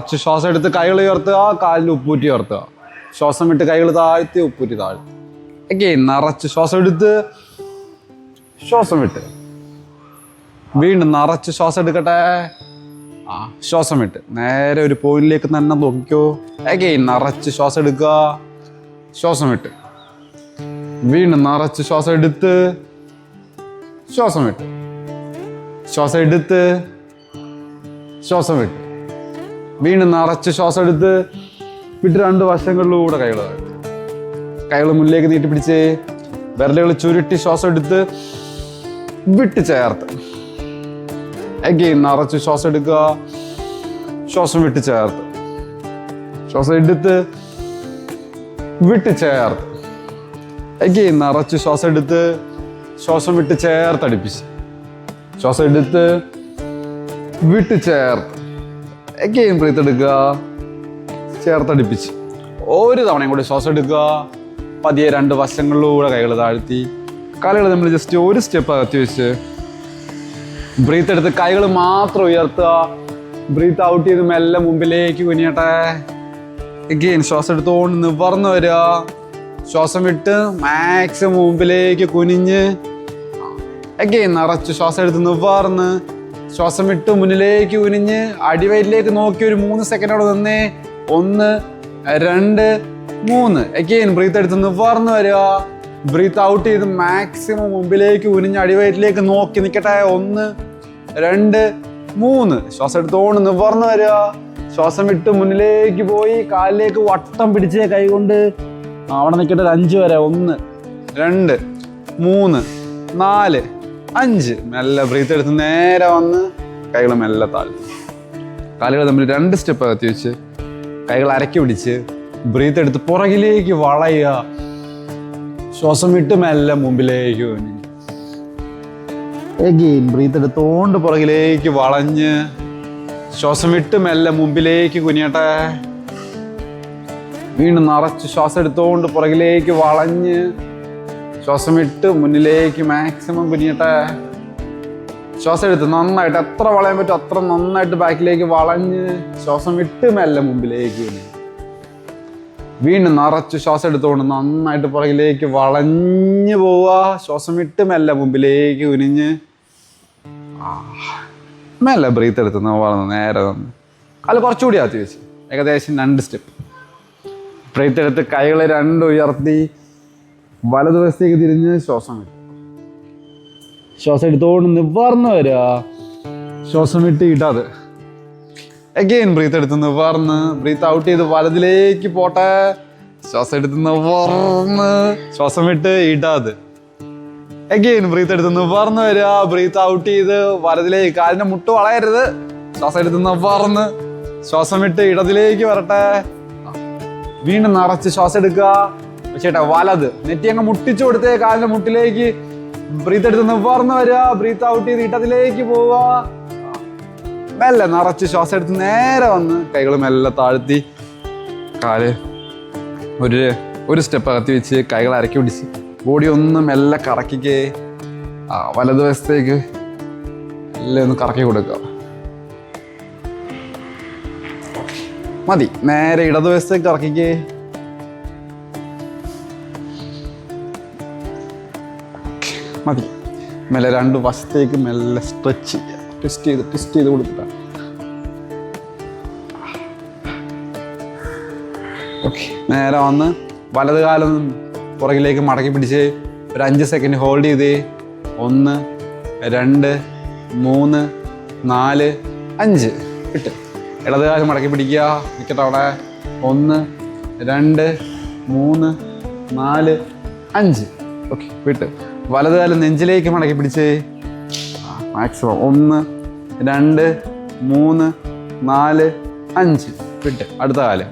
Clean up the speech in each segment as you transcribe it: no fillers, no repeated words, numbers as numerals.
നിറച്ച് ശ്വാസം എടുത്ത് കൈകൾ ഉയർത്തുക, കാലിൽ ഉപ്പൂറ്റി ഉയർത്തുക. ശ്വാസം വിട്ട് കൈകൾ താഴ്ത്തി ഉപ്പൂറ്റി താഴ്ത്തി. അഗെയിൻ നിറച്ച് ശ്വാസം എടുത്ത് ശ്വാസം വിട്ട്. വീണ്ടും നിറച്ച് ശ്വാസം എടുക്കട്ടെ. ശ്വാസം വിട്ട് നേരെ ഒരു പോയിന്റിലേക്ക് തന്നെ നോക്കിക്കോ. അഗെയിൻ നിറച്ച് ശ്വാസം എടുക്കുക, ശ്വാസം വിട്ട്. വീണ്ടും നിറച്ച് ശ്വാസം എടുത്ത് ശ്വാസം വിട്ട്. ശ്വാസം എടുത്ത് ശ്വാസം വിട്ട്. വീണ്ടും നിറച്ച് ശ്വാസം എടുത്ത് വിട്ട്. രണ്ട് വശങ്ങളിലൂടെ കൈകൾ മുന്നിലേക്ക് നീട്ടി പിടിച്ച് വിരലുകൾ ചുരുട്ടി ശ്വാസം എടുത്ത് വിട്ട് ചേർത്ത്. അഗെയിൻ നിറച്ച് ശ്വാസം എടുക്കുക, ശ്വാസം വിട്ട് ചേർത്ത്. ശ്വാസം എടുത്ത് വിട്ട് ചേർത്ത്. അഗെയിൻ നിറച്ച് ശ്വാസം എടുത്ത് ശ്വാസം വിട്ട് ചേർത്തടിപ്പിച്ച്. ശ്വാസം എടുത്ത് വിട്ട് ചേർത്ത്. അഗെയിൻ ബ്രീത്ത് എടുക്കുക, ചേർത്തടിപ്പിച്ച്. ഒരു തവണയും കൂടി ശ്വാസം എടുക്കുക. പതിയെ രണ്ട് വശങ്ങളിലൂടെ കൈകൾ താഴ്ത്തി. കാലുകൾ നമ്മൾ ജസ്റ്റ് ഒരു സ്റ്റെപ്പ് അകത്തി വെച്ച് ബ്രീത്ത് എടുത്ത് കൈകൾ മാത്രം ഉയർത്തുക. ബ്രീത്ത് ഔട്ട് ചെയ്ത് മെല്ലെ മുമ്പിലേക്ക് കുനിയട്ടെ. അഗെയിൻ ശ്വാസം എടുത്തുകൊണ്ട് നിവർന്ന് വരിക. ശ്വാസം വിട്ട് മാക്സിമം മുമ്പിലേക്ക് കുനിഞ്ഞ്. അഗെയിൻ നിറച്ച് ശ്വാസം എടുത്ത് നിവർന്ന് ശ്വാസം വിട്ട് മുന്നിലേക്ക് കുനിഞ്ഞ് അടിവയറ്റിലേക്ക് നോക്കി ഒരു 3 സെക്കൻഡോടെ നിന്നേ. 1 2 3. അഗെയിൻ ബ്രീത്ത് എടുത്ത് നിവർന്ന് വരിക. ബ്രീത്ത് ഔട്ട് ചെയ്ത് മാക്സിമം മുമ്പിലേക്ക് കുനിഞ്ഞ് അടിവയറ്റിലേക്ക് നോക്കി നിൽക്കട്ടെ. 1 2 3. ശ്വാസം എടുത്തോണ്ട് നിവർന്ന് വരിക. ശ്വാസം വിട്ട് മുന്നിലേക്ക് പോയി കാലിലേക്ക് വട്ടം പിടിച്ച് കൈകൊണ്ട് അവിടെ നിൽക്കട്ടെ. 5 വരെ. 1 2 3 4 5. മെല്ലെ ബ്രീത്ത് എടുത്ത് നേരെ വന്ന് കൈകൾ മെല്ലെ താഴ്ത്തി. കാലുകൾ തമ്മിൽ 2 സ്റ്റെപ്പ് അകത്തി വെച്ച് കൈകൾ അരക്കി പിടിച്ച് ബ്രീത്ത് എടുത്ത് പുറകിലേക്ക് വളയുക. ശ്വാസം വിട്ട് മെല്ലെ മുമ്പിലേക്ക് കുനിഞ്ഞ്. അഗെയിൻ ബ്രീത്ത് എടുത്തോണ്ട് പുറകിലേക്ക് വളഞ്ഞ് ശ്വാസം വിട്ട് മെല്ലെ മുമ്പിലേക്ക് കുനിയട്ടെ. വീണ്ടും നിറച്ച് ശ്വാസം എടുത്തോണ്ട് പുറകിലേക്ക് വളഞ്ഞ് ശ്വാസം വിട്ട് മുന്നിലേക്ക് മാക്സിമം കുനിയട്ടെ. ശ്വാസം എടുത്ത് നന്നായിട്ട് എത്ര വളയാൻ പറ്റും അത്ര നന്നായിട്ട് ബാക്കിലേക്ക് വളഞ്ഞ് ശ്വാസം വിട്ട് മെല്ലെ മുമ്പിലേക്ക് കുനിയും. വീണ്ടും നിറച്ച് ശ്വാസം എടുത്തുകൊണ്ട് നന്നായിട്ട് പുറകിലേക്ക് വളഞ്ഞു പോവുക. ശ്വാസം വിട്ട് മെല്ലെ മുമ്പിലേക്ക് കുനിഞ്ഞ് മെല്ലെ ബ്രീത്ത് എടുത്ത് വളർന്ന് നേരെ വന്ന് അത് കുറച്ചുകൂടി ആത്തി വെച്ച് ഏകദേശം 2 സ്റ്റെപ്പ് ബ്രീത്ത് എടുത്ത് കൈകൾ 2 ഉയർത്തി വലതുവശത്തേക്ക് തിരിഞ്ഞ് ശ്വാസം വിട്ട്. ശ്വാസം എടുത്തുകൊണ്ട് നിവർന്ന് വരിക. ശ്വാസം വിട്ട് ഇടാതെ. അഗെയിൻ ബ്രീത്ത് എടുത്ത് നിവർന്ന് ബ്രീത്ത് ഔട്ട് ചെയ്ത് വലതിലേക്ക് പോട്ടെ. ശ്വാസം എടുത്ത് നിവർന്ന് ശ്വാസം വിട്ട് ഇടാതെ. അഗെയിൻ ബ്രീത്ത് എടുത്ത് നിവർന്ന് വരിക. ബ്രീത്ത് ഔട്ട് ചെയ്ത് വലതിലേക്ക് കാലിന്റെ മുട്ട് വളയരുത്. ശ്വാസം എടുത്ത് നിവർന്ന് ശ്വാസം വിട്ട് ഇടതിലേക്ക് വരട്ടെ. വീണ്ടും നിറച്ച് ശ്വാസം എടുക്കുക. ചേട്ടാ വലത് നെറ്റി അങ്ങ് മുട്ടിച്ചു കൊടുത്തേ കാലിന്റെ മുട്ടിലേക്ക്. ബ്രീത്ത് എടുത്ത് നിവർന്ന് വരിക. ബ്രീത്ത് ഔട്ട് ചെയ്ത് ഇടതിലേക്ക് പോവുക. മെല്ലെ നിറച്ച് ശ്വാസം എടുത്ത് നേരെ വന്ന് കൈകൾ മെല്ലെ താഴ്ത്തി കാല് ഒരു സ്റ്റെപ്പ് അകത്തി വെച്ച് കൈകൾ അരക്കി പിടിച്ച് ബോഡി ഒന്ന് മെല്ലെ കറക്കിക്കേ. വലതുവശത്തേക്ക് എല്ലാം ഒന്ന് കറക്കി കൊടുക്കുക. മതി. നേരെ ഇടതുവശത്തേക്ക് കറക്കിക്കേ. മതി. മെല്ലെ 2 വശത്തേക്ക് മെല്ലെ സ്ട്രെച്ച് ചെയ്യുക. ട്വിസ്റ്റ് ചെയ്ത് കൊടുത്തിട്ടാണ്. ഓക്കെ. നേരെ വന്ന് വലത് കാലം പുറകിലേക്ക് മടക്കി പിടിച്ച് ഒരു 5 സെക്കൻഡ് ഹോൾഡ് ചെയ്ത് 1 2 3 4 5 ഇട്ട് ഇടത് കാലം മടക്കി പിടിക്കുക. നിൽക്കട്ടെ അവിടെ. 1 2 3 4 5. ഓക്കെ. വിട്ട് വലത് കാലം നെഞ്ചിലേക്ക് മടക്കി പിടിച്ച് മാക്സിമം 1 2 3 4 5 വിട്ട് അടുത്ത കാല്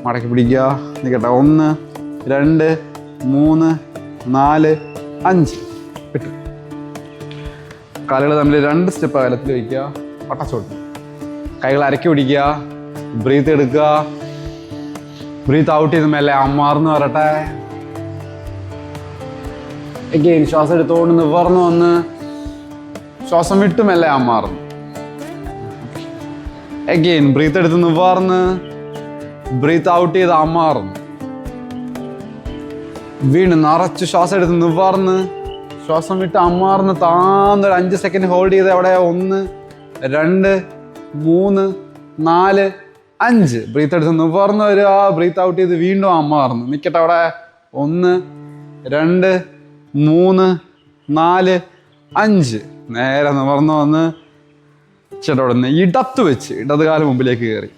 മടക്കി പിടിക്കുക. നിൽക്കട്ടെ. 1 2 3 4 5 വിട്ട് കാലുകൾ തമ്മിൽ 2 സ്റ്റെപ്പ് അകലത്തിൽ വയ്ക്കുക. പട്ടച്ചോട്ട് കൈകൾ അരക്കി പിടിക്കുക. ബ്രീത്ത് എടുക്കുക. ബ്രീത്ത് ഔട്ട് ചെയ്ത് മേലെ അമ്മാർന്ന് വരട്ടെ. അഗെയിൻ ശ്വാസം എടുത്തുകൊണ്ട് നിവർന്ന് വന്ന് ശ്വാസം വിട്ട് മെല്ലെ അമ്മാറുന്നു. അഗെയിൻ ബ്രീത്ത് എടുത്ത് നിവാർന്ന് ബ്രീത്ത് ഔട്ട് ചെയ്ത് അമാർന്ന് വീണ്ടും നിറച്ച് ശ്വാസം എടുത്ത് നിവാർന്ന് ശ്വാസം വിട്ട് അമാർന്ന് താന്നൊരു 5 സെക്കൻഡ് ഹോൾഡ് ചെയ്ത് അവിടെ 1 2 3 4 5 ബ്രീത്ത് എടുത്ത് നിവാർന്ന് വരിക ബ്രീത്ത് ഔട്ട് ചെയ്ത് വീണ്ടും അമാർന്ന് നിൽക്കട്ടെ അവിടെ 1 2 3 4 5 നേരെ നിവർന്ന് വന്ന് ചേട്ടാ അവിടെ നിന്ന് ഇടത്ത് വെച്ച് ഇടത് കാലം മുമ്പിലേക്ക് കയറി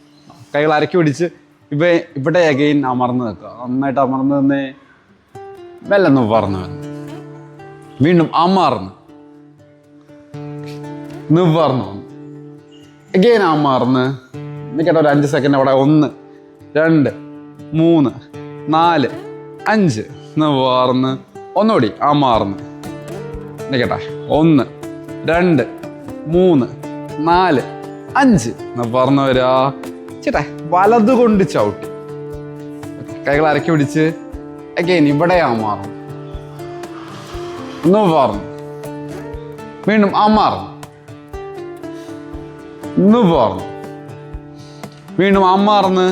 കൈകൾ അരക്കി പിടിച്ച് ഇവിടെ അഗെയിൻ അമർന്ന് നിൽക്കുക നന്നായിട്ട് അമർന്ന് നിന്നേ മെല്ലെ നിവർന്ന് വന്ന് വീണ്ടും അമർന്ന് നിവർന്ന് വന്നു അഗെയിൻ അമർന്ന് നിൽക്കട്ടെ ഒരു 5 സെക്കൻഡ് അവിടെ 1 2 3 4 5 നിവർന്ന് ഒന്നുകൂടി അമർന്ന് നിൽക്കട്ടെ 1 2 3 4 5 നിവർന്ന് വരാ ചേട്ടാ വലത് കൊണ്ട് ചവിട്ടി കൈകൾ അരക്കി പിടിച്ച് അഗെയിൻ ഇവിടെ അമാർന്നു നിവർന്ന് വീണ്ടും അമാർന്നു നിവർന്ന് വീണ്ടും അമാർന്ന്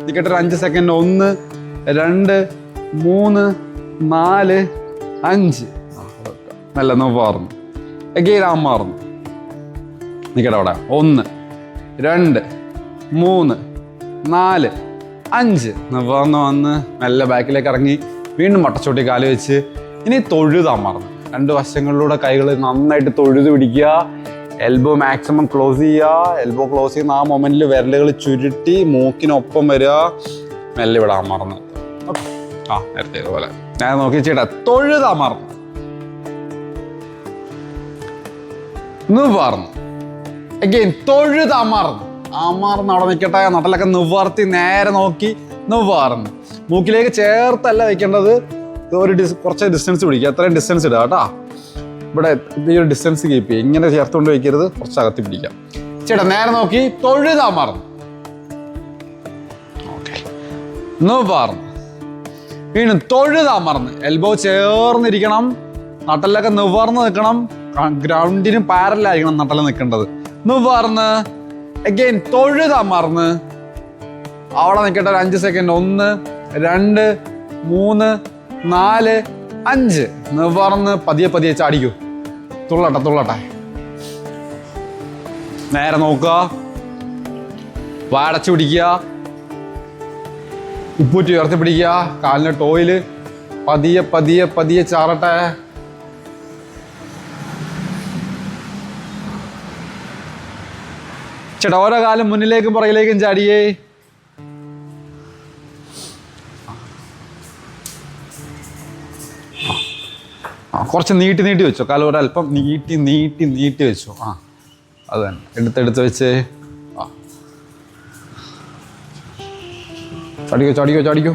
നിൽക്കട്ടെ ഒരു 5 സെക്കൻഡ് 1 2 3 4 5 നല്ല നിവർന്ന് അഗെയിൻ അമാർന്നു നിൽക്കട്ടെ അവിടെ 1 2 3 4 5 നിവർന്ന് വന്ന് നല്ല ബാക്കിലേക്ക് ഇറങ്ങി വീണ്ടും വട്ടച്ചോട്ടി കാല് വെച്ച് ഇനി തൊഴുതമർന്ന് 2 വശങ്ങളിലൂടെ കൈകൾ നന്നായിട്ട് തൊഴുത് പിടിക്കുക എൽബോ മാക്സിമം ക്ലോസ് ചെയ്യുക എൽബോ ക്ലോസ് ചെയ്യുന്ന ആ മൊമെന്റിൽ വിരലുകൾ ചുരുട്ടി മൂക്കിനൊപ്പം വരിക മെല്ലെ ഇവിടെ അമർന്ന് ആ നേരത്തെ ഇതുപോലെ ഞാൻ നോക്കി ചേട്ടാ തൊഴുതമർന്ന് നിവർന്ന് അഗെയിൻ തൊഴുതമർന്ന് അമർന്ന് അവിടെ നിൽക്കട്ടെ നട്ടലൊക്കെ നിവർത്തി നേരെ നോക്കി നിവർന്ന് മൂക്കിലേക്ക് ചേർത്തല്ല വെക്കേണ്ടത് ഒരു കുറച്ച് ഡിസ്റ്റൻസ് പിടിക്കുക അത്രയും ഡിസ്റ്റൻസ് ഇടുക കേട്ടോ ഇവിടെ ഈ ഒരു ഡിസ്റ്റൻസ് കീപ്പ് ചെയ്യുക ഇങ്ങനെ ചേർത്തുകൊണ്ട് വയ്ക്കരുത് കുറച്ച് അകത്തി പിടിക്കാം ചേട്ടാ നേരെ നോക്കി തൊഴുതമർന്ന് ഓക്കെ നിവർന്ന് വീണ്ടും തൊഴുതമർന്ന് എൽബോ ചേർന്നിരിക്കണം നട്ടലൊക്കെ നിവർന്ന് നിൽക്കണം ഗ്രൗണ്ടിന് പാരലായിരിക്കണം നട്ടല് നിൽക്കേണ്ടത് നിവർന്ന് അഗെയിൻ തൊഴുതമർന്ന് അവിടെ നിൽക്കട്ടെ ഒരു 5 സെക്കൻഡ് 1 2 3 4 5 നിവർന്ന് പതിയെ ചാടിക്കൂ തുള്ളട്ടെ നേരെ നോക്കുക വാടച്ചു പിടിക്കുക ഉപ്പൂറ്റി ഉയർത്തി പിടിക്കുക കാലിൻ്റെ ടോയില് പതിയെ ചാറട്ടെ ചേട്ടാ ഓരോ കാലം മുന്നിലേക്കും പുറകിലേക്കും ചാടിയേ കുറച്ച് നീട്ടി വെച്ചോ കാലം ഒരല്പം നീട്ടി വെച്ചോ അത് തന്നെ എടുത്ത് വെച്ച് ചാടിക്കോ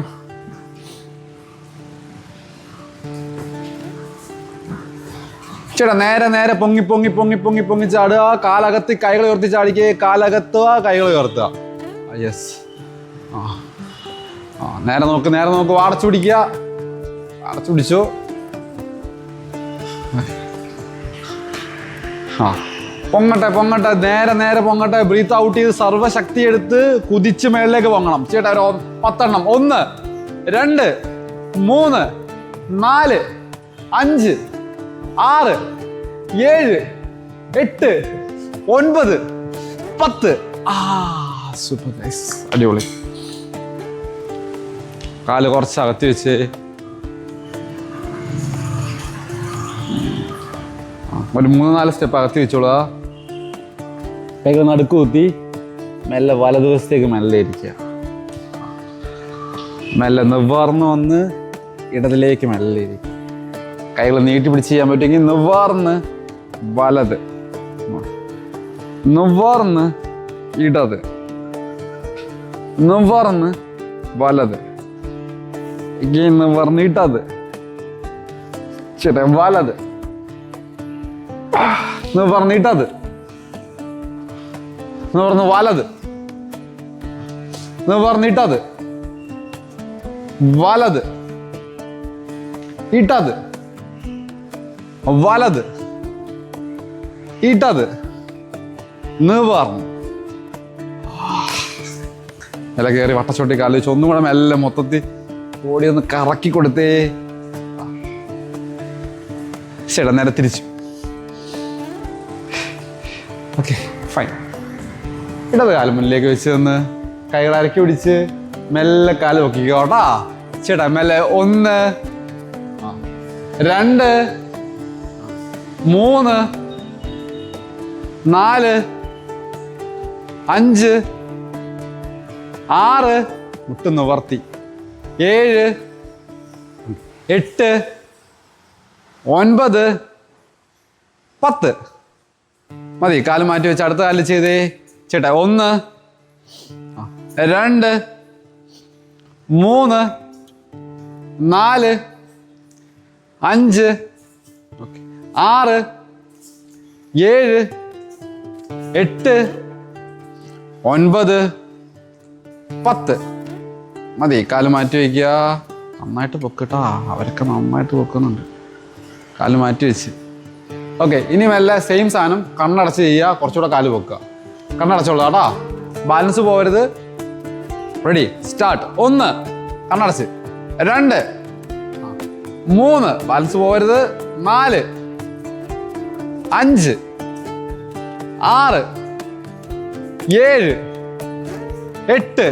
ചേട്ടാ നേരെ പൊങ്ങി ചാടുക കാലകത്ത് കൈകൾ ഉയർത്തി ചാടിക്കുക കാലകത്തുക കൈകൾ ഉയർത്തുക യെസ് നേരെ നോക്ക് അടച്ചു പിടിച്ചോ പൊങ്ങട്ടെ നേരെ പൊങ്ങട്ടെ ബ്രീത്ത് ഔട്ട് ചെയ്ത് സർവ്വശക്തി എടുത്ത് കുതിച്ച് മേളിലേക്ക് പൊങ്ങണം ചേട്ടാ ഒരു 10 എണ്ണം 1 2 3 4 5 6 7 8 9 10 സൂപ്പർ നൈസ് അടിപൊളി കാല് കുറച്ച് അകത്തി വെച്ച് ഒരു 3-4 സ്റ്റെപ്പ് അകത്തി വെച്ചോളുക കൈകൾ നടുക്ക് കുത്തി മെല്ലെ വലതുവശത്തേക്ക് മെല്ലെ ഇരിക്കുക മെല്ലെ നിവർന്ന് വന്ന് ഇടതിലേക്ക് മെല്ലെ ഇരിക്കുക കൈകൾ നീട്ടി പിടിച്ച് ചെയ്യാൻ പറ്റുമെങ്കിൽ നിവർന്ന് വലത് നിവർന്ന് ഇടത് നിവർന്ന് വലത് നിവർന്ന് ഇടത് ചേട്ടാ വലത് നിവർന്നിട്ടത് നിവർന്ന് വലത് നിവർന്നിട്ടത് വലത് ഇട്ടത് വലത് ഇട്ടത് നിവർന്ന് ഇല കയറി വട്ടച്ചോട്ടി കാല് വെച്ച് ഒന്നും കൂടെ മെല്ലെ മൊത്തത്തിൽ ബോഡി ഒന്ന് കറക്കി കൊടുത്തേ. ശരി, നേരെ തിരിച്ചു. Okay, fine. ഇടത് കാല് മുന്നിലേക്ക് വെച്ച് തന്ന് കൈകൾ അരക്കി പിടിച്ച് മെല്ലെ കാല് പൊക്കിക്കോട്ടാ. ചേട്ടാ മെല്ലെ 1 2 3 4 5 6 മുട്ട് നിവർത്തി 7 8 9 10 മതി. കാല് മാറ്റി വെച്ച് അടുത്ത കാലിൽ ചെയ്തേ. ചേട്ടാ 1 2 3 4 5 6 7 8 9 10 മതി. കാല് മാറ്റി വയ്ക്കുക. നന്നായിട്ട് പൊക്കട്ടാ, അവരൊക്കെ നന്നായിട്ട് പൊക്കുന്നുണ്ട്. കാല് മാറ്റി വെച്ച്. ഓക്കെ, ഇനി മെല്ലെ സെയിം സാധനം കണ്ണടച്ച് ചെയ്യുക. കുറച്ചുകൂടെ കാല് പൊക്കുക. കണ്ണടച്ചോളൂ കേട്ടാ, ബാലൻസ് പോകരുത്. Ready, start. 1 കണ്ണടച്ച്, 2 3 ബാലൻസ് പോകരുത്, 4 5 6 7 8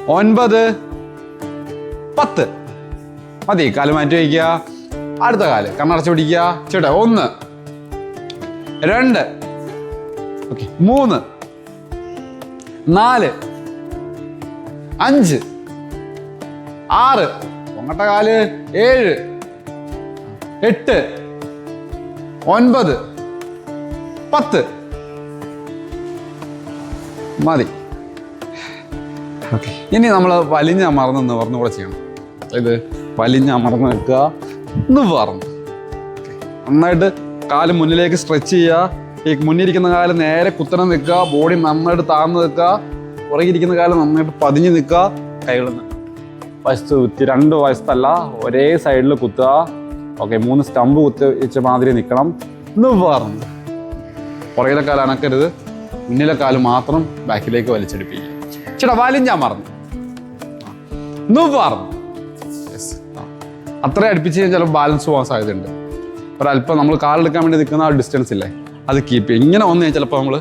9 10 മതി. കാല് മാറ്റി വയ്ക്കുക. അടുത്ത കാല് കണ്ണടച്ച് പിടിക്കുക. ചേട്ടാ 1 2 ഓക്കെ 3 4 5 6 പൊങ്ങട്ട കാല് 7 8 9 10 മതി. ഓക്കെ, ഇനി നമ്മൾ വലിഞ്ഞമർന്ന് നിവർന്ന് കൂടെ ചെയ്യണം. ഇത് വലിഞ്ഞമർന്ന് നിൽക്കുക, നിവർന്ന് നന്നായിട്ട് കാല് മുന്നിലേക്ക് സ്ട്രെച്ച് ചെയ്യുക. ഈ മുന്നിരിക്കുന്ന കാല് നേരെ കുത്തനെ നിൽക്കുക. ബോഡി നന്നായിട്ട് താഴ്ന്ന് നിൽക്കുക. പുറകിരിക്കുന്ന കാല് നന്നായിട്ട് പതിഞ്ഞ് നിൽക്കുക. കൈകളിൽ നിന്ന് വശത്ത് കുത്തി, 2 വശത്തല്ല, ഒരേ സൈഡിൽ കുത്തുക. ഓക്കെ, 3 സ്റ്റമ്പ് കുത്തി വെച്ച മാതിരി നിൽക്കണം. നിവർന്ന് പുറകിലെ കാല് അനക്കരുത്. മുന്നിലെ കാല് മാത്രം ബാക്കിലേക്ക് വലിച്ചെടുപ്പിക്കുക. ചേട്ടാ വലിഞ്ഞമർന്ന് നിവർന്ന്. അത്ര അടുപ്പിച്ച് കഴിഞ്ഞാൽ ചിലപ്പോൾ ബാലൻസ് പോകാൻ സാധ്യതയുണ്ട്. ഒരല്പം നമ്മൾ കാലെടുക്കാൻ വേണ്ടി നിൽക്കുന്ന ആ ഡിസ്റ്റൻസ് ഇല്ലേ, അത് കീപ്പ് ചെയ്യുക. ഇങ്ങനെ വന്നു കഴിഞ്ഞാൽ ചിലപ്പോൾ നമ്മൾ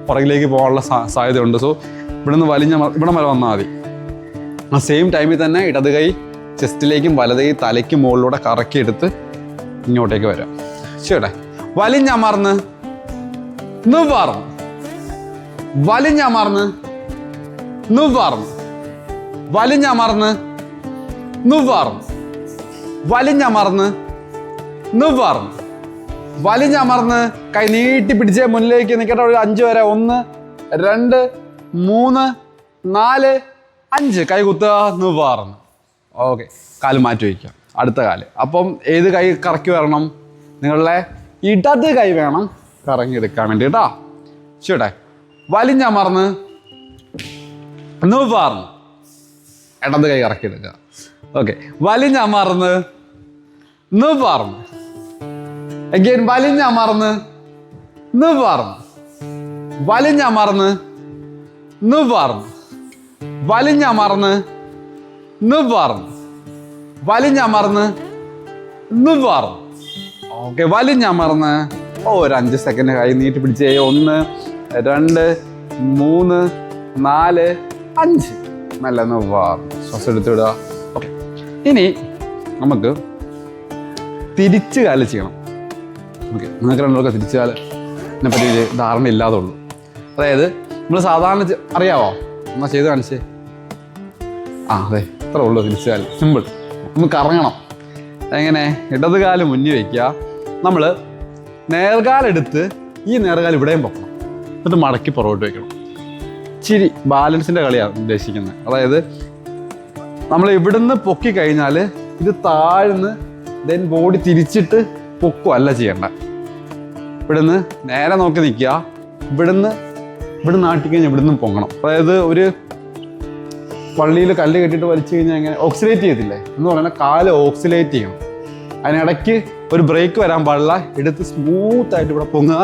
പുറകിലേക്ക് പോകാനുള്ള സാധ്യതയുണ്ട്. സോ ഇവിടുന്ന് ഇവിടെ വരെ വന്നാൽ മതി. ആ സെയിം ടൈമിൽ തന്നെ ഇടത് കൈ ചെസ്റ്റിലേക്കും വലത് കൈ തലയ്ക്കും മുകളിലൂടെ കറക്കിയെടുത്ത് ഇങ്ങോട്ടേക്ക് വരാം. ചേട്ടാ വലിഞ്ഞമർന്ന് നിവർന്ന്, വലിഞ്ഞമർന്ന് നിവർന്ന്, വലിഞ്ഞമർന്ന് നിവർന്ന്, വലിഞ്ഞമർന്ന് നിവർന്ന്, വലിഞ്ഞമർന്ന്. കൈ നീട്ടി പിടിച്ച് മുന്നിലേക്ക് നിൽക്കട്ടെ. ഒരു 5 വരെ. 1 2 3 4 5 കൈ കുത്തുക, നിവർന്ന്. ഓക്കെ, കാല് മാറ്റി വയ്ക്കുക. അടുത്ത കാല്. അപ്പം ഏത് കൈ കറക്കി വരണം? നിങ്ങളുടെ ഇടത് കൈ വേണം കറങ്ങിയെടുക്കാൻ വേണ്ടി കേട്ടോ. ചേട്ടെ വലിഞ്ഞമർന്ന് നിവർന്ന്, ഇടത് കൈ കറക്കിയെടുക്കുക. ഓക്കെ, വലിഞ്ഞമർന്ന് നിവർന്ന്. അഗൈൻ വലിഞ്ഞമർന്ന് നിവർന്ന്, വലിഞ്ഞമർന്ന് നിവർന്ന്, വലിഞ്ഞമർന്ന് നിവർന്ന്, വലിഞ്ഞമർന്ന് നിവർന്ന്. ഓക്കെ, വലിഞ്ഞമർന്ന് ഒരു 5 സെക്കൻഡ് കൈ നീട്ടി പിടിച്ചേ. 1 2 3 4 5 നല്ല നിവർന്ന്. ശ്വാസം എടുത്തിടുക. ഓക്കെ, ഇനി നമുക്ക് തിരിച്ച് കാല് ചെയ്യണം. ഓക്കെ, നിങ്ങൾക്ക് രണ്ടുപേർക്ക് തിരിച്ച് കാലിനെ പറ്റി ധാരണ ഇല്ലാതെ ഉള്ളൂ. അതായത് നമ്മൾ സാധാരണ അറിയാവോ? എന്നാൽ ചെയ്ത് കാണിച്ചേ. അതെ, ഇത്രേ ഉള്ളൂ തിരിച്ച് കാല്. സിമ്പിൾ. ഒന്ന് കറങ്ങണം. എങ്ങനെ? ഇടത് കാല് മുന്നിൽ വയ്ക്കുക. നമ്മൾ നേർകാലെടുത്ത് ഈ നേർകാൽ ഇവിടെയും പൊക്കണം. എന്നിട്ട് മടക്കി പുറകോട്ട് വയ്ക്കണം. ഇച്ചിരി ബാലൻസിൻ്റെ കളിയാണ് ഉദ്ദേശിക്കുന്നത്. അതായത് നമ്മൾ ഇവിടുന്ന് പൊക്കി കഴിഞ്ഞാൽ ഇത് താഴ്ന്ന് ദെൻ ബോഡി തിരിച്ചിട്ട് പൊക്കുമല്ല ചെയ്യേണ്ട. ഇവിടുന്ന് നേരെ നോക്കി നിൽക്കുക. ഇവിടുന്ന് ആട്ടിക്കഴിഞ്ഞാൽ ഇവിടുന്ന് പൊങ്ങണം. അതായത് ഒരു പള്ളിയിൽ കല്ല് കെട്ടിയിട്ട് വലിച്ചു കഴിഞ്ഞാൽ എങ്ങനെ ഓക്സിലേറ്റ് ചെയ്തില്ലേ എന്ന് പറഞ്ഞാൽ കാല് ഓക്സിലേറ്റ് ചെയ്യണം. അതിനിടയ്ക്ക് ഒരു ബ്രേക്ക് വരാൻ പാടില്ല. എടുത്ത് സ്മൂത്തായിട്ട് ഇവിടെ പൊങ്ങുക,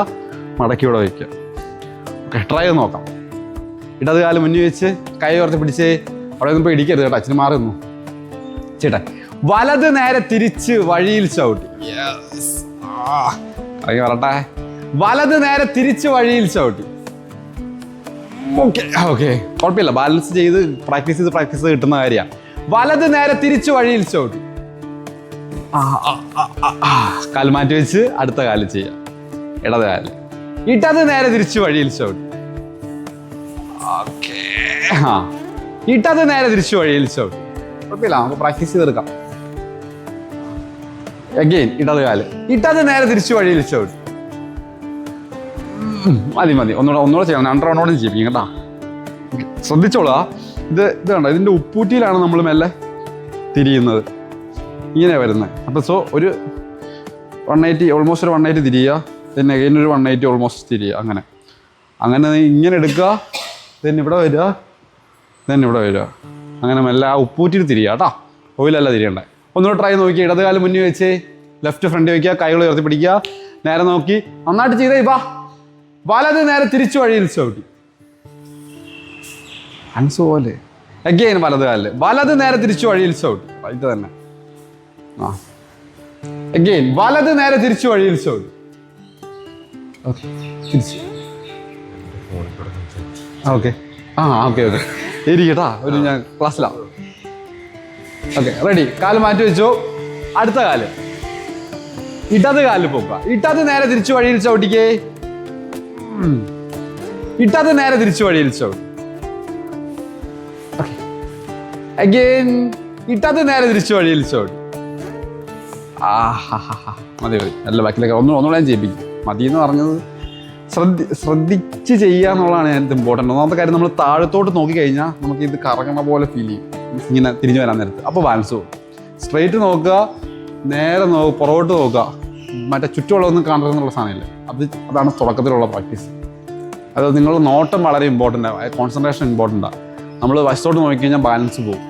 മടക്കി ഇവിടെ വയ്ക്കുക. ഓക്കെ, ട്രൈ ചെയ്ത് നോക്കാം. ഇടത് കാല് മുന്നിൽ വെച്ച് കൈ ഉയർത്തി പിടിച്ച് അവിടെ ഒന്നും ഇപ്പോൾ ഇടിക്കരുത് കേട്ടോ, അച്ഛന് മാറി നിന്നു ചേട്ടാ. വലത് നേരെ തിരിച്ച് വഴിയിൽ ചവിട്ടി. ഇറങ്ങി വരട്ടെ. വലത് നേരെ തിരിച്ച് വഴിയിൽ ചവിട്ടി. ഓക്കെ ഓക്കെ, കുഴപ്പമില്ല, ബാലൻസ് ചെയ്ത് പ്രാക്ടീസ് ചെയ്ത് കിട്ടുന്ന കാര്യമാണ്. വലത് നേരെ തിരിച്ച് വഴിയിൽ ചവിട്ടി. കാല് മാറ്റി വെച്ച് അടുത്ത കാല് ചെയ്യാം. ഇടത് കാല്. ഇടത് നേരെ തിരിച്ച് വഴിയിൽ ചവിട്ടി. ഓക്കെ, ഇടത് നേരെ തിരിച്ച് വഴിയിൽ ചവിട്ടി. കുഴപ്പമില്ല, നമുക്ക് പ്രാക്ടീസ് ചെയ്തെടുക്കാം. അഗെയിൻ ഇടത് കാല്. ഇടത് നേരെ തിരിച്ച് വഴിയിൽ ചവിട്ടി. മതി, ഒന്നുകൂടെ ചെയ്യണം. 2 റൗണ്ടോടെ ചെയ്യിപ്പിക്കും കേട്ടാ. ശ്രദ്ധിച്ചോളാ, ഇത് കണ്ടോ, ഇതിൻ്റെ ഉപ്പൂറ്റിയിലാണ് നമ്മൾ മെല്ലെ തിരിയുന്നത്. ഇങ്ങനെ വരുന്നത്. അപ്പോൾ സോ ഒരു 180, ഓൾമോസ്റ്റ് ഒരു 180 തിരിയുക, പിന്നെ അഗെയിൻ ഒരു 180 ഓൾമോസ്റ്റ് തിരിയുക. അങ്ങനെ ഇങ്ങനെ എടുക്കുക, then ഇവിടെ വരിക, then ഇവിടെ വരിക. അങ്ങനെ മെല്ലെ ആ ഉപ്പൂറ്റിയിൽ തിരിയുക കേട്ടോ, ഓയിലല്ല തിരിയണ്ടേ. ഒന്നുകൂടെ ട്രൈ നോക്കി. ഇടത് കാലം മുന്നിൽ വെച്ച് ലെഫ്റ്റ് ഫ്രണ്ട് വയ്ക്കുക, കൈകൾ ഉയർത്തി പിടിക്കുക, നേരെ നോക്കി. നന്നായിട്ട് ചെയ്തേ. വലത് നേരെ തിരിച്ചു വഴിയിൽ ചവിട്ടി. അൻസു പോലെ അഗെയിൻ വലത് കാലില്. വലത് നേരെ തിരിച്ചു വഴിയിൽ ചവിട്ടി. റൈറ്റ് തന്നെ. അഗെയിൻ വലത് നേരെ തിരിച്ചു വഴിയിൽ ചവിട്ടി. ഓക്കെ, തിരിച്ച്. ഓക്കെ ഓക്കെ ഇരിക്കട്ടാ, ഒരു ഞാൻ ക്ലാസ്സിലാണ്. Okay, ready. കാല് മാറ്റി വെച്ചു. അടുത്ത കാല്. ഇടത് കാലിൽ പോക്കുക. ഇടത് നേരെ തിരിച്ചു വഴിയിൽ ചവിട്ടിക്കേ. ഇടത് നേരെ തിരിച്ചു വഴിയിൽ ചവിട്ടി. അഗെയിൻ ഇടത് നേരെ തിരിച്ചു വഴിയിൽ ചവിട്ടി. മതി, നല്ല ബാക്കിലേക്ക് ഒന്നുകൂടെ ഞാൻ ചെയ്യിപ്പിക്കും. മതി എന്ന് പറഞ്ഞത് ശ്രദ്ധിച്ച് ചെയ്യുക എന്നുള്ളതാണ് ഞാനിത് ഇമ്പോർട്ടൻ്റ്. ഒന്നാമത്തെ കാര്യം, നമ്മൾ താഴത്തോട്ട് നോക്കിക്കഴിഞ്ഞാൽ നമുക്ക് ഇത് കറങ്ങണ പോലെ ഫീൽ ചെയ്യും, ഇങ്ങനെ തിരിഞ്ഞു വരാൻ നേരത്ത്. അപ്പോൾ ബാലൻസ് പോകും. സ്ട്രെയിറ്റ് നോക്കുക, നേരെ പുറകോട്ട് നോക്കുക, മറ്റേ ചുറ്റുമുള്ളതൊന്നും കാണരുതെന്നുള്ള സാധനമില്ല. അതാണ് തുടക്കത്തിലുള്ള പ്രാക്ടീസ്. അത് നിങ്ങളുടെ നോട്ടം വളരെ ഇമ്പോർട്ടൻ്റാണ്, കോൺസെൻട്രേഷൻ ഇമ്പോർട്ടൻ്റാണ്. നമ്മൾ വശത്തോട്ട് നോക്കിക്കഴിഞ്ഞാൽ ബാലൻസ് പോകും.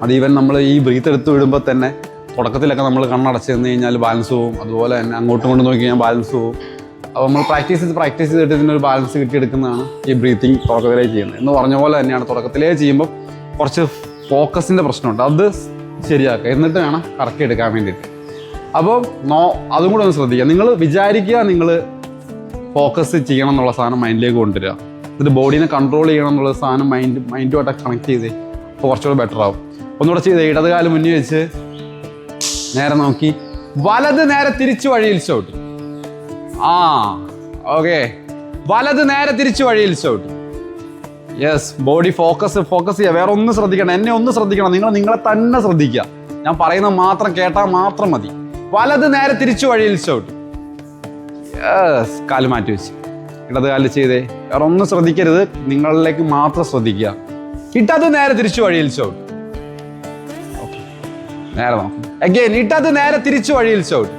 അത് ഈവൻ നമ്മൾ ഈ ബ്രീത്ത് എടുത്ത് വിടുമ്പോൾ തന്നെ തുടക്കത്തിലൊക്കെ നമ്മൾ കണ്ണടച്ച് നിന്ന് കഴിഞ്ഞാൽ ബാലൻസ് പോകും. അതുപോലെ തന്നെ അങ്ങോട്ടും കൊണ്ട് നോക്കി കഴിഞ്ഞാൽ ബാലൻസ് പോകും. അപ്പോൾ നമ്മൾ പ്രാക്ടീസ് ചെയ്തിട്ട് ഇതിനൊരു ബാലൻസ് കിട്ടിയെടുക്കുന്നതാണ് ഈ ബ്രീത്തിങ് തുടക്കത്തിലേ ചെയ്യുന്നത്. എന്ന് പറഞ്ഞ പോലെ തന്നെയാണ്, തുടക്കത്തിലേ ചെയ്യുമ്പോൾ കുറച്ച് ഫോക്കസിൻ്റെ പ്രശ്നമുണ്ട്, അത് ശരിയാക്കുക, എന്നിട്ട് വേണം കറക്റ്റ് എടുക്കാൻ വേണ്ടിയിട്ട്. അപ്പോൾ അതും കൂടെ ഒന്ന് ശ്രദ്ധിക്കുക. നിങ്ങൾ വിചാരിക്കുക നിങ്ങൾ ഫോക്കസ് ചെയ്യണം എന്നുള്ള സാധനം മൈൻഡിലേക്ക് കൊണ്ടുവരിക. എന്നിട്ട് ബോഡീനെ കൺട്രോൾ ചെയ്യണം എന്നുള്ള സാധനം മൈൻഡുമായിട്ട് കണക്ട് ചെയ്ത് അപ്പോൾ കുറച്ചുകൂടെ ബെറ്റർ ആവും. ഒന്നുകൂടെ ചെയ്ത് ഇടത് കാല് മുന്നിൽ വെച്ച് നേരെ നോക്കി, വലത് നേരെ തിരിച്ചു വഴിയിൽ ചവിട്ടി. ഓക്കെ, വലത് നേരെ തിരിച്ചു വഴിയിൽ ചവിട്ടി. യെസ്, ബോഡി ഫോക്കസ് ചെയ്യുക. വേറെ ഒന്നും ശ്രദ്ധിക്കണം, എന്നെ ഒന്ന് ശ്രദ്ധിക്കണം. നിങ്ങളെ തന്നെ ശ്രദ്ധിക്കുക. ഞാൻ പറയുന്നത് മാത്രം കേട്ടാൽ മാത്രം മതി. വലത് നേരെ തിരിച്ചു വഴിയിൽ ചവിട്ടി. യെസ്, കാല് മാറ്റി വെച്ച് ഇടത് കാലിൽ ചെയ്തേ. വേറെ ഒന്നും ശ്രദ്ധിക്കരുത്, നിങ്ങളിലേക്ക് മാത്രം ശ്രദ്ധിക്കുക. ഇട്ടത് നേരെ തിരിച്ചു വഴിയിൽ ചവിട്ടി. നേരെ നോക്കും. അഗെയിൻ ഇട്ടത് നേരെ തിരിച്ചു വഴിയിൽ ചവിട്ടി.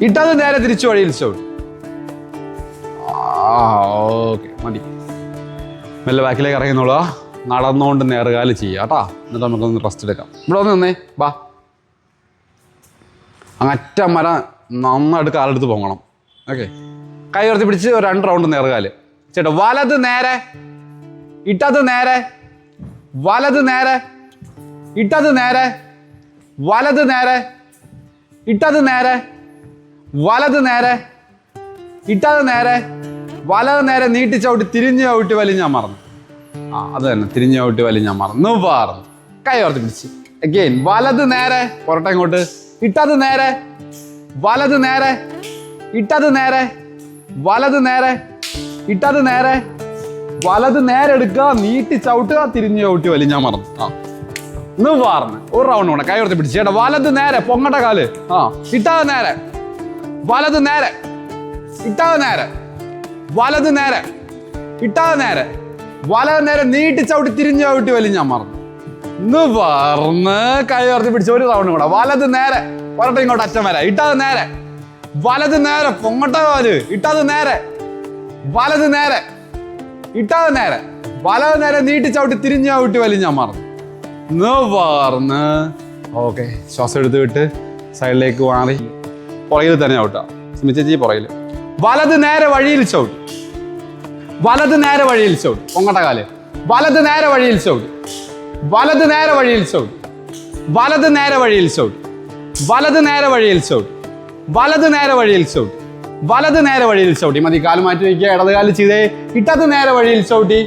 ഇട്ടത് നേരെ തിരിച്ചു വഴിയിൽ ചവിട്ടി. ഓക്കെ, മതി. മെല്ലെ ബാക്കിലേക്ക് ഇറങ്ങുന്നോളൂ. നടന്നുകൊണ്ട് നേർകാല് ചെയ്യുക കേട്ടോ. എന്നിട്ട് നമുക്കൊന്ന് റെസ്റ്റ് എടുക്കാം. ഇവിടെ ഒന്ന് നിന്നേ, ബാ. അങ്ങറ്റ മരം നന്നായിട്ട് കാലെടുത്ത് പോകണം. ഓക്കെ, കൈ ഉയർത്തി പിടിച്ച് ഒരു 2 റൗണ്ട് നേർകാല് ചേട്ടാ. വലത് നേരെ, ഇട്ടത് നേരെ, വലത് നേരെ, ഇട്ടത് നേരെ, വലത് നേരെ, ഇട്ടത് നേരെ, വലത് നേരെ, ഇട്ടത് നേരെ, വലത് നേരെ, നീട്ടി ചവിട്ടി തിരിഞ്ഞ് ചവിട്ടി വലിഞ്ഞാൽ മറന്നു. അത് തന്നെ, തിരിഞ്ഞ് ചവിട്ടി വലിഞ്ഞാൽ മറന്നു. പറഞ്ഞു കൈ ഓർത്ത് പിടിച്ച് അഗെയിൻ വലത് നേരെ, പുറട്ടെ ഇങ്ങോട്ട്. ഇട്ടത് നേരെ, വലത് നേരെ, ഇട്ടത് നേരെ, വലത് നേരെ, ഇട്ടത് നേരെ, വലത് നേരെ എടുക്കുക, നീട്ടി ചവിട്ടുക, തിരിഞ്ഞ് ചവിട്ടി വലിഞ്ഞാൽ മറന്നു. പറഞ്ഞു ഒരു റൗണ്ട് കൂടെ കൈ ഓർത്ത് പിടിച്ച് ചേട്ടാ. വലത് നേരെ, പൊങ്ങട്ട കാല്. ഇട്ടത് നേരെ, വലത് നേരെ, ഇട്ടത് നേരെ, വലത് നേരെ, ഇട്ടത് നേരെ, വലത് നേരെ, നീട്ടി ചവിട്ടി തിരിഞ്ഞ് ചവിട്ടി വലിഞ്ഞാൽ മറന്നു. പറഞ്ഞ് കൈ ഉയർത്തി പിടിച്ച് ഒരു റൗണ്ട് കൂടെ. വലത് നേരെ, പുറട്ടെ ഇങ്ങോട്ട് അറ്റം വരെ. ഇട്ടത് നേരെ, വലത് നേരെ, പൊങ്ങട്ട കാല്. ഇട്ടത് നേരെ, വലത് നേരെ, ഇട്ടത് നേരെ, വലത് നേരെ, നീട്ടി ചവിട്ടി തിരിഞ്ഞ് ചവിട്ടി വലിഞ്ഞാൽ മറന്നു. പറഞ്ഞ് ഓക്കെ, ശ്വാസം എടുത്ത് വിട്ട് സൈഡിലേക്ക് മാറി പുറകിൽ തന്നെ ചവിട്ടാ. സ്മിച്ചേച്ചി പുറകിൽ. വലത് നേരെ വഴിയിൽ ചവിട്ടി. വലത് നേരെ വഴിയിൽ ചവിട്ടി. പൊങ്ങട്ട കാല്. വലത് നേരെ വഴിയിൽ ചവിട്ടി. വലത് നേരെ വഴിയിൽ ചവിട്ടി. വലത് നേരെ വഴിയിൽ ചവിട്ടി. വലത് നേരെ വഴിയിൽ ചവിട്ടി. വലത് നേരെ വഴിയിൽ ചവിട്ടി. വലത് നേരെ വഴിയിൽ ചവിട്ടി. മതി. കാല് മാറ്റി വയ്ക്കുക. ഇടത് കാല് ചെയ്തേ. ഇട്ടത് നേരെ വഴിയിൽ ചവിട്ടി.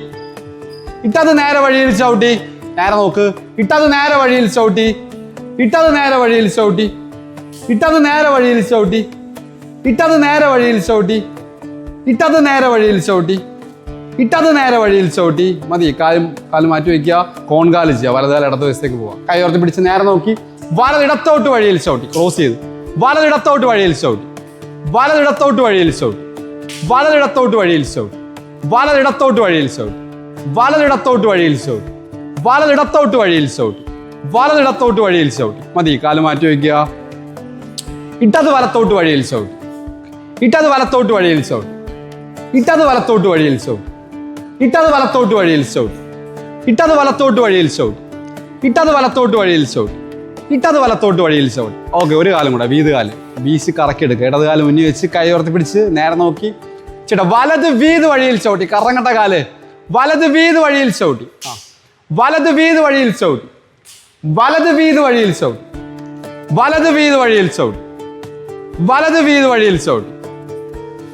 ഇട്ടത് നേരെ വഴിയിൽ ചവിട്ടി. നേരെ നോക്ക്. ഇട്ടത് നേരെ വഴിയിൽ ചവിട്ടി. ഇട്ടത് നേരെ വഴിയിൽ ചവിട്ടി. ഇട്ടത് നേരെ വഴിയിൽ ചവിട്ടി. ഇട്ടത് നേരെ വഴിയിൽ ചവിട്ടി. ഇട്ടത് നേരെ വഴിയിൽ ചവിട്ടി. ഇട്ടത് നേരെ വഴിയിൽ ചവിട്ടി. മതി. കാല് മാറ്റി വയ്ക്കുക. കോൺകാല് ചെയ്യുക. വലതുകാലം ഇടത്ത് വശത്തേക്ക് പോവാം. കൈ ഉയർത്തി പിടിച്ച് നേരെ നോക്കി വലതിടത്തോട്ട് വഴിയിൽ ചവിട്ടി. ക്ലോസ് ചെയ്ത് വലതിടത്തോട്ട് വഴിയിൽ ചവിട്ടി. വലതിടത്തോട്ട് വഴിയിൽ ചവിട്ടി. വലതിടത്തോട്ട് വഴിയിൽ ചവിട്ടി. വലതിടത്തോട്ട് വഴിയിൽ ചവിട്ടി. വലതിടത്തോട്ട് വഴിയിൽ ചവിട്ടി. വലതിടത്തോട്ട് വഴിയിൽ ചവിട്ടി. വലതിടത്തോട്ട് വഴിയിൽ ചവിട്ടി. മതി. കാല് മാറ്റി വയ്ക്കുക. ഇട്ടത് വലത്തോട്ട് വഴിയിൽ ചവിട്ടി. ഇട്ടത് വലത്തോട്ട് വഴിയിൽ ചവിട്ടി. ഇട്ടത് വലത്തോട്ട് വഴിയിൽ ചവിട്ടി. ഇട്ടത് വലത്തോട്ട് വഴിയിൽ ചവിട്ടി. ഇട്ടത് വലത്തോട്ട് വഴിയിൽ ചവിട്ടി. ഇട്ടത് വലത്തോട്ട് വഴിയിൽ ചവിട്ടി. ഇട്ടത് വലത്തോട്ട് വഴിയിൽ ചവിട്ടി. ഓക്കെ. ഒരു കാലം കൂടെ. വീത് കാല് വീശി കറക്കി എടുക്കുക. ഇടത് കാല് മുന്നിൽ വെച്ച് കൈ ഉയർത്തി പിടിച്ച് നേരെ നോക്കി ചേട്ടാ വലത് വീത് വഴിയിൽ ചവിട്ടി. കറങ്ങട്ട കാല്. വലത് വീത് വഴിയിൽ ചവിട്ടി. വലത് വീത് വഴിയിൽ ചവിട്ടി. വലത് വീത് വഴിയിൽ ചവിട്ടി. വലത് വീത് വഴിയിൽ ചവിട്ടി. വലത് വീത് വഴിയിൽ ചവിട്ടി.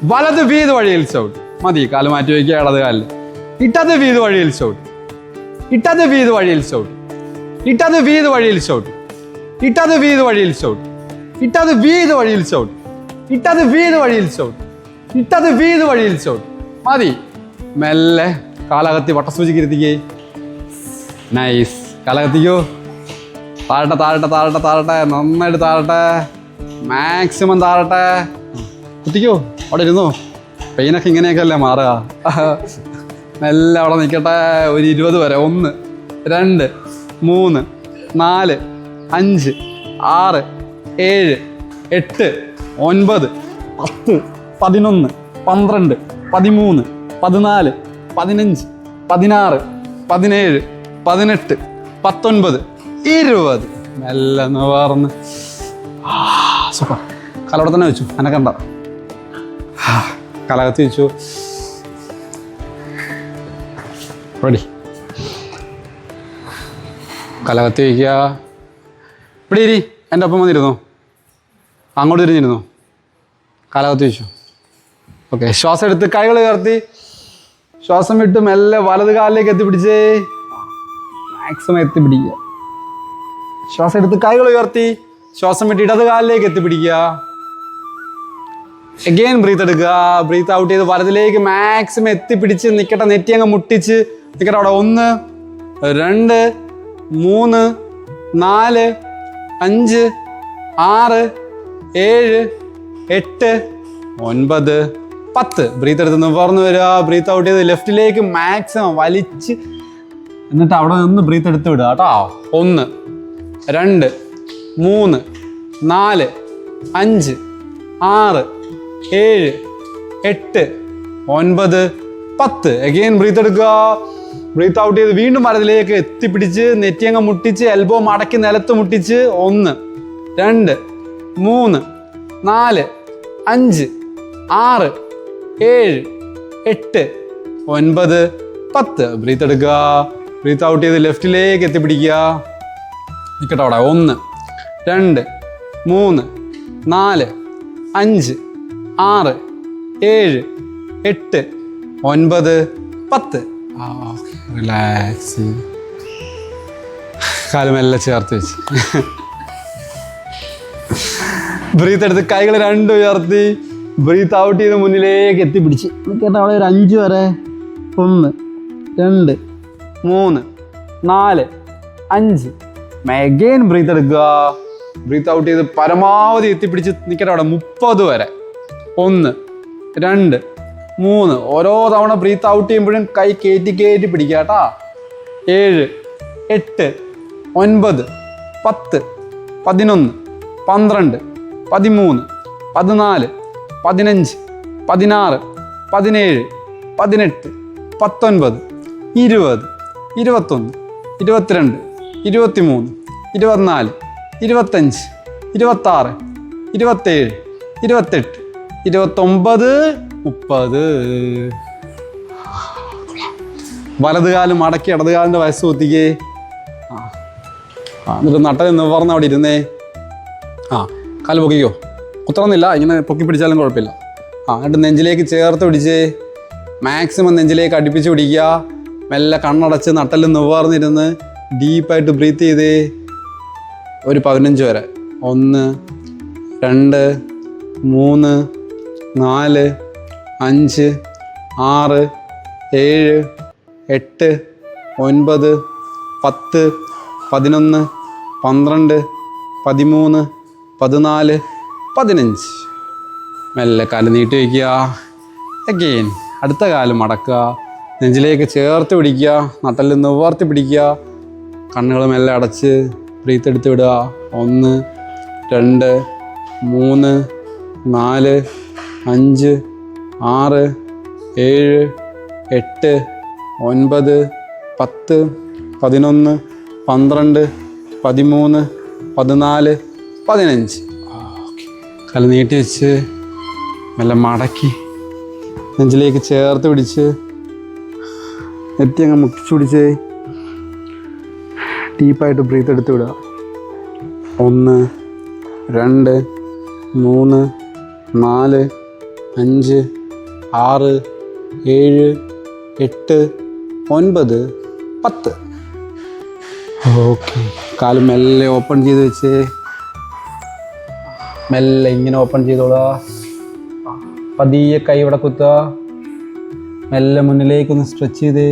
വലത് വീത് വഴിയിൽ ചവിട്ടി. മതി. കാല് മാറ്റി വയ്ക്കുക. ഇടത് കാലിൽ ഇട്ടത് വീത് വഴിയിൽ ചവിട്ടി. ഇട്ടത് വീത് വഴിയിൽ ചവിട്ടി. ഇട്ടത് വീത് വഴിയിൽ ചവിട്ടി. ഇട്ടത് വീത് വഴിയിൽ ചവിട്ടി. ഇട്ടത് വീത് വഴിയിൽ ചവിട്ടി. ഇട്ടത് വീത് വഴിയിൽ ചവിട്ടി. ഇട്ടത് വീത് വഴിയിൽ ചവിട്ടി. മതി. മെല്ലെ കാലകത്തി വട്ടസൂചിക്ക് ഇരുത്തിക്കേ. നൈസ്. കാലകത്തിക്കോ. താഴട്ടെ താഴട്ടെ താഴട്ടെ താഴട്ടെ. നന്നായിട്ട് താഴട്ടെ. മാക്സിമം താഴട്ടെ. കുത്തിക്കോ. അവിടെ ഇരുന്നോ. പെയിനൊക്കെ ഇങ്ങനെയൊക്കെ അല്ലേ മാറുക. മെല്ലെ അവിടെ നിൽക്കട്ടെ. ഒരു 20 വരെ. 1 2 3 4 5 6 7 8 9 10 11 12 13 14 15 16 17 18 19 20. മെല്ലെ ഒന്ന് വേർന്ന്. സൂപ്പർ. കലവിടെ തന്നെ വെച്ചു. അനക്കണ്ട. കലകത്തി വെച്ചു. റെഡി. കലകത്തി വയ്ക്കുക. ഇവിടെ ഇരി. എൻ്റെ ഒപ്പം വന്നിരുന്നു. അങ്ങോട്ട് തിരിഞ്ഞിരുന്നു. കലകത്തി വെച്ചു. ഓക്കെ. ശ്വാസം എടുത്ത് കൈകൾ ഉയർത്തി ശ്വാസം വിട്ട് മെല്ലെ വലത് കാലിലേക്ക് എത്തിപ്പിടിച്ചേ. മാക്സിമം എത്തിപ്പിടിക്കുക. ശ്വാസം എടുത്ത് കൈകൾ ഉയർത്തി ശ്വാസം വിട്ട് ഇടത് കാലിലേക്ക് എത്തിപ്പിടിക്കുക. അഗെയിൻ ബ്രീത്ത് എടുക്കുക. ബ്രീത്ത് ഔട്ട് ചെയ്ത് വലതിലേക്ക് മാക്സിമം എത്തിപ്പിടിച്ച് നിൽക്കട്ടെ. നെറ്റി അങ്ങ് മുട്ടിച്ച് നിൽക്കട്ടെ. അവിടെ 1 2 3 4 5 6 7 8 9 10. ബ്രീത്ത് എടുത്ത് നിവർന്ന് വരിക. ബ്രീത്ത് ഔട്ട് ചെയ്ത് ലെഫ്റ്റിലേക്ക് മാക്സിമം വലിച്ച് എന്നിട്ട് അവിടെ നിന്ന് ബ്രീത്ത് എടുത്ത് വിടുക കേട്ടോ. 1 2 3 4 5 6 7 8 9 10. അഗെയിൻ ബ്രീത്ത് എടുക്കുക. ബ്രീത്ത് ഔട്ട് ചെയ്ത് വീണ്ടും വലതിലേക്ക് എത്തിപ്പിടിച്ച് നെറ്റിയങ്ങ് മുട്ടിച്ച് എൽബോ മടക്കി നിലത്ത് മുട്ടിച്ച് 1 2 3 4 5 6 7 8 9 10. ബ്രീത്ത് എടുക്കുക. ബ്രീത്ത് ഔട്ട് ചെയ്ത് ലെഫ്റ്റിലേക്ക് എത്തിപ്പിടിക്കുക. നിൽക്കട്ടെ അവിടെ. 1 2 3 4 5 6 7 8 9 10. റിലാക്സ്. കാലുമെല്ലാം ചേർത്ത് വെച്ച് ബ്രീത്ത് എടുത്ത് കൈകൾ 2 ഉയർത്തി ബ്രീത്ത് ഔട്ട് ചെയ്ത് മുന്നിലേക്ക് എത്തിപ്പിടിച്ച് നിൽക്കട്ടെ അവിടെ. ഒരു 5 വരെ. 1 2 3 4 5. അഗെയിൻ ബ്രീത്ത് എടുക്കുക. ബ്രീത്ത് ഔട്ട് ചെയ്ത് പരമാവധി എത്തിപ്പിടിച്ച് നിൽക്കട്ടെ അവിടെ. 30 വരെ. 1 2 3. ഓരോ തവണ ബ്രീത്ത് ഔട്ട് ചെയ്യുമ്പോഴും കൈ കയറ്റി കയറ്റി പിടിക്കുക കേട്ടാ. 7 8 9 10 11 12 13 14 15 16 17 18 19 20 21 22 23 24 25 26 27 28 29 30. വലത് കാലം മടക്കി ഇടത് കാലിൻ്റെ വയസ്സ് കുത്തിക്കേ. എന്നിട്ട് നട്ടൽ നിവർന്ന് അവിടെ ഇരുന്നേ. കാല് പൊക്കിക്കോ, കുത്തറന്നില്ല, ഇങ്ങനെ പൊക്കി പിടിച്ചാലും കുഴപ്പമില്ല. എന്നിട്ട് നെഞ്ചിലേക്ക് ചേർത്ത് പിടിച്ച് മാക്സിമം നെഞ്ചിലേക്ക് അടുപ്പിച്ച് പിടിക്കുക. മെല്ലെ കണ്ണടച്ച് നട്ടൽ നിവർന്നിരുന്ന് ഡീപ്പായിട്ട് ബ്രീത്ത് ചെയ്തേ. ഒരു 15 വരെ. 1 2 3 4 5 6 7 8 9 10 11 12 13 14 15. മെല്ലെ കാല് നീട്ടി വയ്ക്കുക. അഗെയിൻ അടുത്ത കാല് മടക്കുക, നെഞ്ചിലേക്ക് ചേർത്ത് പിടിക്കുക, നട്ടലിൽ നിവർത്തി പിടിക്കുക, കണ്ണുകൾ മെല്ലെ അടച്ച് ബ്രീത്ത് എടുത്ത് വിടുക. 1 2 3 4 5 6 7 8 9 10 11 12 13 14 15. കാല് നീട്ടി വെച്ച് മെല്ലെ മടക്കി നെഞ്ചിലേക്ക് ചേർത്ത് പിടിച്ച് നെറ്റി അങ്ങ് മുട്ടിച്ചു പിടിച്ച് ഡീപ്പായിട്ട് ബ്രീത്ത് എടുത്ത് വിടുക. 1 2 3 4 5 6 7 8 9 10. ഓക്കെ. കാല് മെല്ലെ ഓപ്പൺ ചെയ്ത് വെച്ച് മെല്ലെ ഇങ്ങനെ ഓപ്പൺ ചെയ്തോളുക. പതിയെ കൈ ഇവിടെ കുത്തുക. മെല്ലെ മുന്നിലേക്കൊന്ന് സ്ട്രെച്ച് ചെയ്തേ.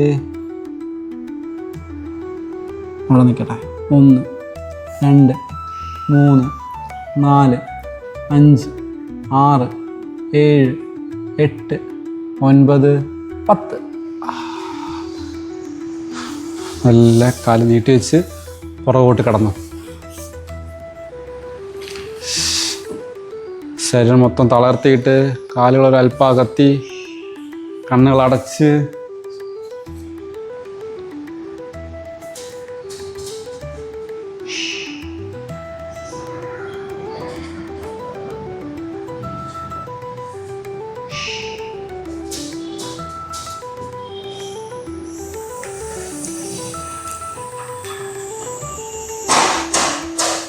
അവിടെ നിൽക്കട്ടെ. 1 2 3 4 5 6 7 8 9 10. നല്ല കാല് നീട്ടി വെച്ച് പുറകോട്ട് കിടന്നു. ശരീരം മൊത്തം തളർത്തിയിട്ട് കാലുകളൊരൽപ്പം അകത്തി കണ്ണുകളടച്ച്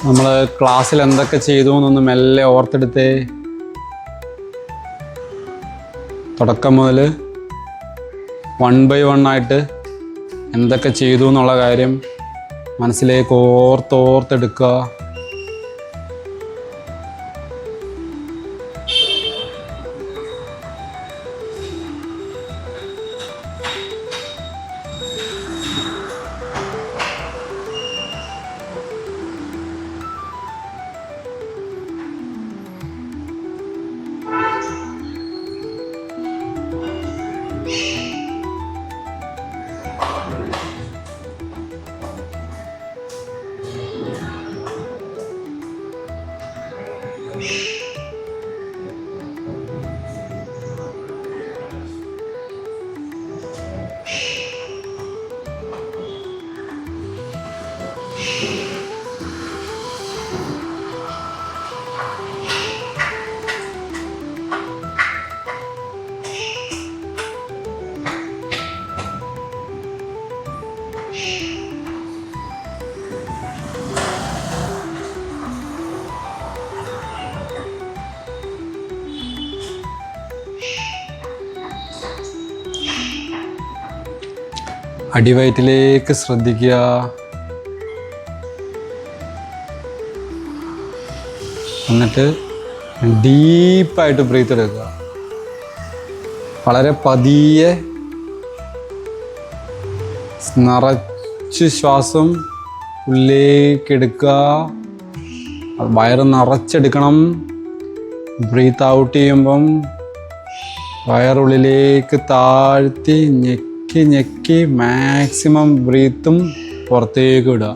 നമ്മൾ ക്ലാസ്സിൽ എന്തൊക്കെ ചെയ്തു എന്നൊന്ന് മെല്ലെ ഓർത്തെടുത്തേ. തുടക്കം മുതൽ 1 by 1 ആയിട്ട് എന്തൊക്കെ ചെയ്തു എന്നുള്ള കാര്യം മനസ്സിലേക്ക് ഓർത്തെടുക്കുക. അടിവയറ്റിലേക്ക് ശ്രദ്ധിക്കുക. എന്നിട്ട് ഡീപ്പായിട്ട് ബ്രീത്ത് എടുക്കുക. വളരെ പതിയെ നിറച്ച് ശ്വാസം ഉള്ളിലേക്ക് എടുക്കുക. വയറ് നിറച്ചെടുക്കണം. ബ്രീത്ത് ഔട്ട് ചെയ്യുമ്പം വയറുള്ളിലേക്ക് താഴ്ത്തി ഞെക്കി മാക്സിമം ബ്രീത്തും പുറത്തേക്ക് വിടുക.